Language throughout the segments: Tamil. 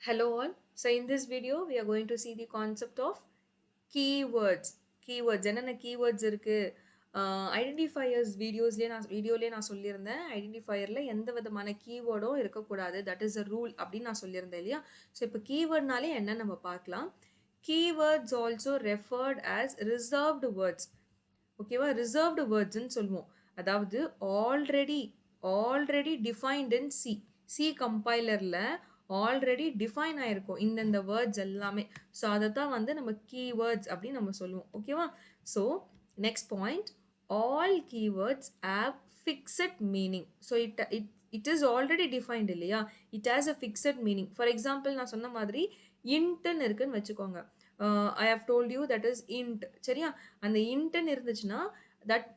Hello all. So in this video we are going to see the concept of keywords. Keywords என்னென்ன keywords இருக்கு ஐடென்டிஃபையர்ஸ் வீடியோலேயே நான் சொல்லியிருந்தேன். ஐடென்டிஃபையரில் எந்த விதமான கீவேர்டும் இருக்கக்கூடாது, தட் இஸ் அ ரூல் அப்படின்னு நான் சொல்லியிருந்தேன் இல்லையா. ஸோ இப்போ கீவேர்ட்னாலே என்ன நம்ம பார்க்கலாம். Keywords also referred as reserved words. ஓகேவா, ரிசர்வ்டு வேர்ட்ஸ்ன்னு சொல்லுவோம். அதாவது already already defined in C கம்பைலரில் ஆல்ரெடி டிஃபைன் ஆயிருக்கும் இந்தந்த வேர்ட்ஸ் எல்லாமே. ஸோ அதை தான் வந்து நம்ம கீவேர்ட்ஸ் அப்படின்னு நம்ம சொல்லுவோம். ஓகேவா. So next point, all keywords have fixed meaning. So it is already defined இல்லையா, it has a fixed meaning. For example நான் சொன்ன மாதிரி இன்ட்டுன்னு இருக்குன்னு வச்சுக்கோங்க. I have told you that is int. சரியா, அந்த இன்ட்டுன்னு இருந்துச்சுன்னா that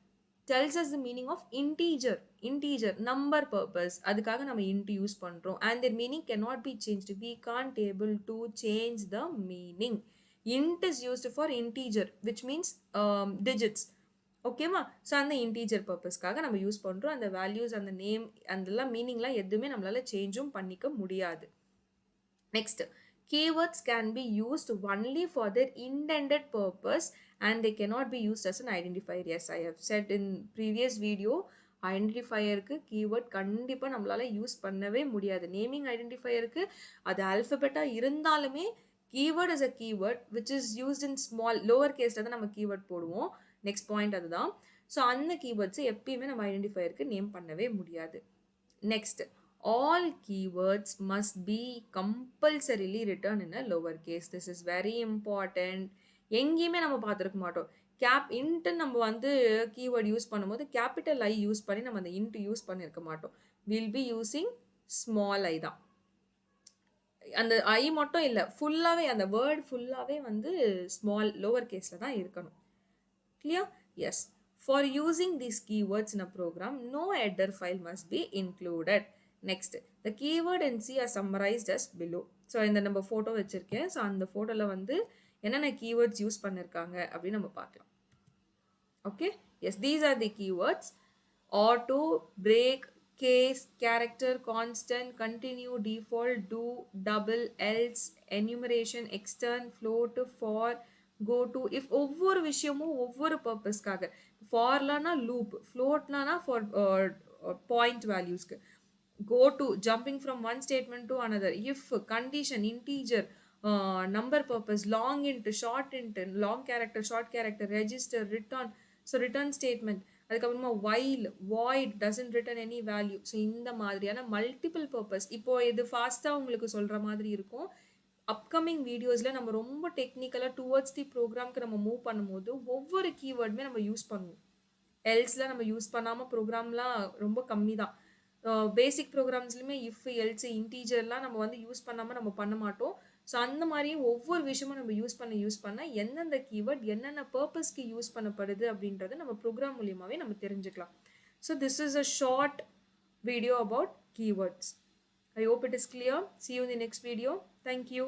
tells us the meaning of integer number purpose. அதுக்காக நம்ம int யூஸ் பண்றோம் and their meaning cannot be changed. We can't able to change the meaning. int is used for integer which means digits. ஓகேவா. ஸோ அந்த இன்டீஜர் பர்பஸ்க்காக நம்ம யூஸ் பண்ணுறோம். அந்த வேல்யூஸ், அந்த நேம், அதெல்லாம் மீனிங்லாம் எதுவுமே நம்மளால சேஞ்சும் பண்ணிக்க முடியாது. Next, keywords can be used only for their intended purpose and they cannot be used as an identifier. Yes, I have said in previous video, ஐடென்டிஃபையருக்கு கீவேர்ட் கண்டிப்பாக நம்மளால் யூஸ் பண்ணவே முடியாது. நேமிங் ஐடென்டிஃபையருக்கு அது ஆல்ஃபபெட்டாக இருந்தாலுமே keyword is a keyword which is used in small lower கேஸில் தான் நம்ம கீவேர்ட் போடுவோம். நெக்ஸ்ட் பாயிண்ட் அதுதான். ஸோ அந்த கீவேர்ட்ஸை எப்பயுமே நம்ம ஐடென்டிஃபையருக்கு நேம் பண்ணவே முடியாது. Next, all keywords must be compulsorily written in a lower case. This is very important. எங்கேயுமே நம்ம பார்த்துருக்க மாட்டோம். இன்ட்டு நம்ம வந்து கீவேர்ட் யூஸ் பண்ணும்போது கேபிட்டல் ஐ யூஸ் பண்ணி நம்ம அந்த இன்ட்டு யூஸ் பண்ணியிருக்க மாட்டோம். வில் பி யூஸிங் ஸ்மால் ஐ தான். அந்த ஐ மட்டும் இல்லை, ஃபுல்லாகவே அந்த வேர்ட் ஃபுல்லாகவே வந்து ஸ்மால் லோவர் கேஸில் தான் இருக்கணும். Clear? Yes. For using these keywords in a program, no header file must be included. Next, the keyword in C are summarized as below. So இந்த நம்ம ஃபோட்டோ வச்சுருக்கேன். ஸோ அந்த ஃபோட்டோவில் வந்து என்னென்ன keywords யூஸ் பண்ணியிருக்காங்க அப்படின்னு நம்ம பார்க்கலாம். Okay. Yes, these are the keywords. Auto, break, case, character, constant, continue, default, do, double, else, enumeration, extern, float, for, go to. If ஒவ்வொரு விஷயமும் ஒவ்வொரு பர்பஸ்க்காக, ஃபார்லானா லூப், ஃப்ளோட்னா ஃபார் பாயிண்ட் வேல்யூஸ்க்கு, go to jumping from one statement to another, if condition, integer, number purpose, long int, short int, long character, short character, register, return. So return statement, அதுக்கப்புறமா while, void, doesn't return any value. So இந்த மாதிரியான மல்டிபிள் பர்பஸ். இப்போது இது ஃபாஸ்ட்டாக உங்களுக்கு சொல்கிற மாதிரி இருக்கும். அப்கமிங் வீடியோஸில் நம்ம ரொம்ப டெக்னிக்கலாக டுவர்ட்ஸ் தி ப்ரோக்ராம்க்கு நம்ம மூவ் பண்ணும்போது ஒவ்வொரு கீவேர்டுமே நம்ம யூஸ் பண்ணுவோம். எல்ஸில் நம்ம யூஸ் பண்ணாமல் ப்ரோக்ராம்லாம் ரொம்ப கம்மி தான். பேசிக் ப்ரோக்ராம்ஸ்லையுமே இஃப், எல்ஸ், இன்டீஜர்லாம் நம்ம வந்து யூஸ் பண்ணாமல் நம்ம பண்ண மாட்டோம். ஸோ அந்த மாதிரியே ஒவ்வொரு விஷயமும் நம்ம யூஸ் பண்ண எந்தெந்த கீவேர்ட் என்னென்ன பர்பஸ்க்கு யூஸ் பண்ணப்படுது அப்படின்றத நம்ம ப்ரோக்ராம் மூலியமாகவே நம்ம தெரிஞ்சுக்கலாம். So this is a short video about keywords. I hope it is clear. See you in the next video. Thank you.